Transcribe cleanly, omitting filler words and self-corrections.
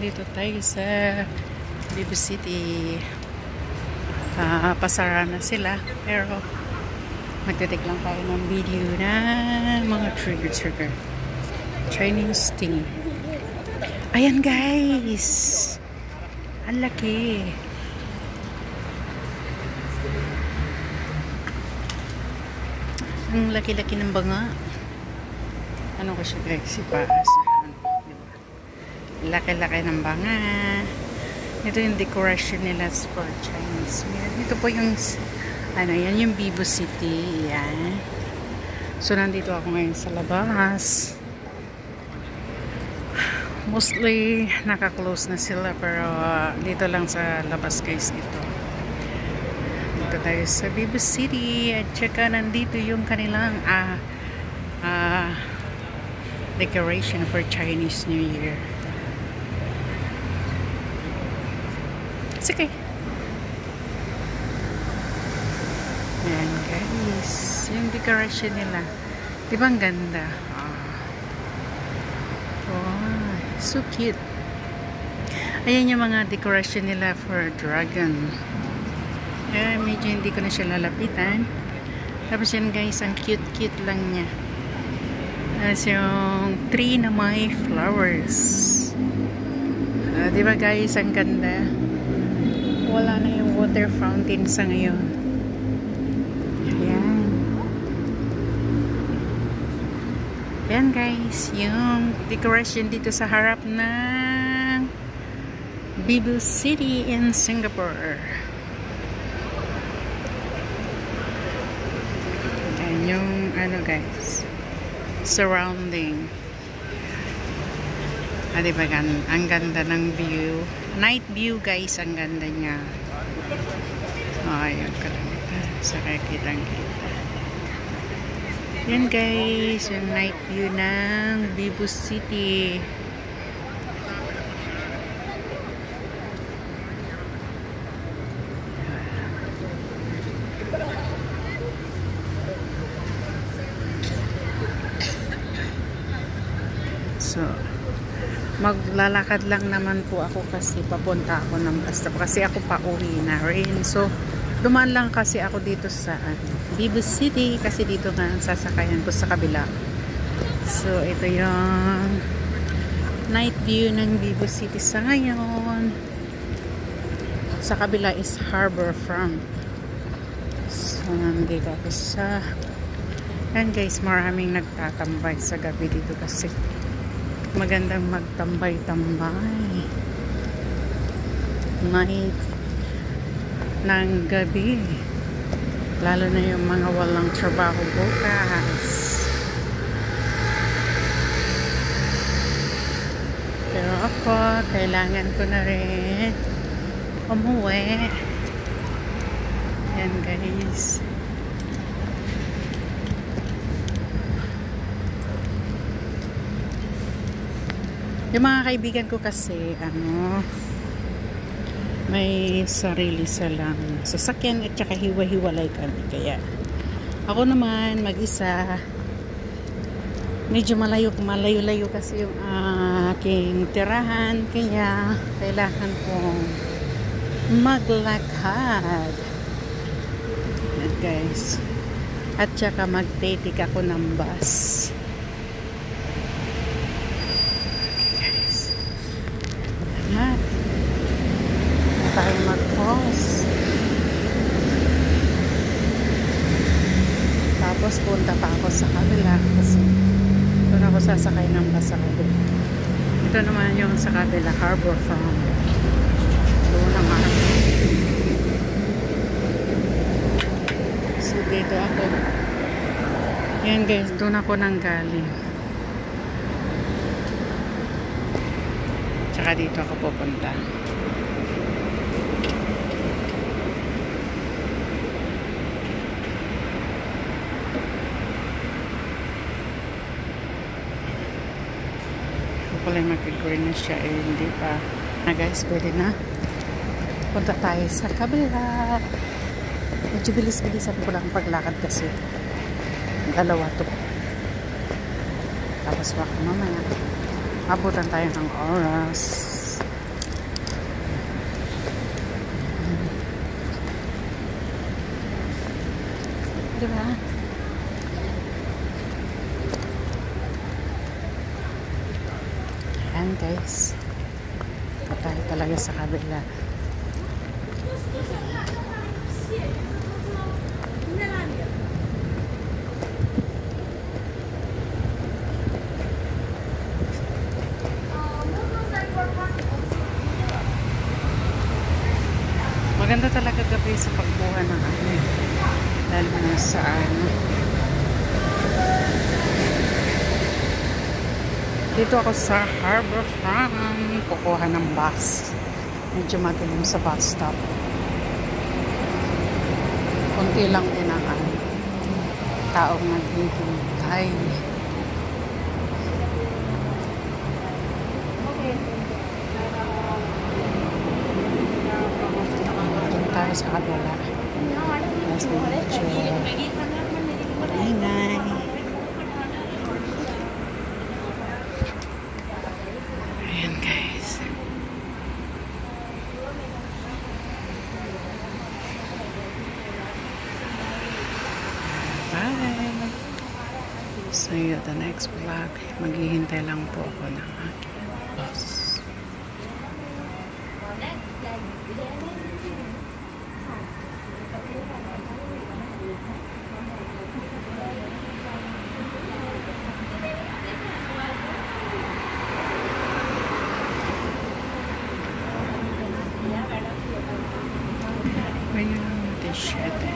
Dito tayo sa Bibu City. Pasara na sila. Pero magtitik lang tayo ng video na mga trigger. Chinese tea. Ayan guys. Ang laki. Ang laki-laki ng banga. Ano ko siya guys? Ipaas. Laki-laki ng banga. Ito yung decoration nila for Chinese. Ito po yung ano, yan yung Bibu City. Yan. So, nandito ako ngayon sa labas. Mostly, naka-close na sila. Pero, dito lang sa labas guys ito. Dito tayo sa Bibu City. At saka, nandito yung kanilang decoration for Chinese New Year. Sige. Ayan guys. Yung decoration nila. Diba ang ganda? Oh, so cute. Ayan yung mga decoration nila for dragon. Medyo hindi ko na siya lalapitan. Tapos yan guys, ang cute-cute lang niya. Tapos yung tree na may flowers. Diba guys, ang ganda. Wala na yung water fountain sa ngayon. Ayan. Ayan guys, yung decoration dito sa harap ng Bibu City in Singapore. Ayan yung ano guys, surrounding. Diba ang ganda ng view. Night view guys, ang ganda niya. Ayun ka lang ito. Saka kitang-kita. Yan guys, yung night view ng Bibu City. So, maglalakad lang naman po ako kasi papunta ako ng basta kasi ako pa uwi na rin. So, dumaan lang kasi ako dito sa Bibu City kasi dito nga sasakayan ko sa kabila. So, ito yung night view ng Bibu City sa ngayon. Sa kabila is Harbor Front. So, nandito ako sa and guys, maraming nagtatambay sa gabi dito kasi magandang magtambay-tambay night ng gabi, lalo na yung mga walang trabaho bukas. Pero ako, kailangan ko na rin umuwi. Yan guys. Yung mga kaibigan ko kasi, may sarili silang sasakyan at saka hiwa-hiwalay kami. Kaya, ako naman, mag-isa, medyo malayo-layo kasi yung aking tirahan. Kaya, kailangan kong maglakad. At guys, at saka mag-take ako ng bus. Tayo mag-cross. Tapos punta pa ako sa kabila kasi doon ako sasakay ng bus sa kabila. Ito naman yung sa kabila, Harbor Front. Doon ang harap. So dito ako. Yan guys, doon ako nang galing. Tsaka dito ako pupunta. Pala mag-green na siya hindi pa na guys, pwede na punta tayo sa kabila. Medyo bilis-bilisan ko lang paglakad kasi dalawa to. Tapos baka mamaya abutan tayo ng oras. di ba? Ayan guys. Patay talaga sa kabila. Maganda talaga gabi sa pagbuha ng ano. Lalo na sa ano. Dito ako sa Harbor Front. Kukuha ng bus. Medyo madilim sa bus stop. Kunti lang din ang taong naghihintay. Tayo sa kabila. Mas medyo ingay. Ayan guys. Bye. See you at the next vlog. Maghihintay lang po ako ng aking boss. Ngayon natin siya.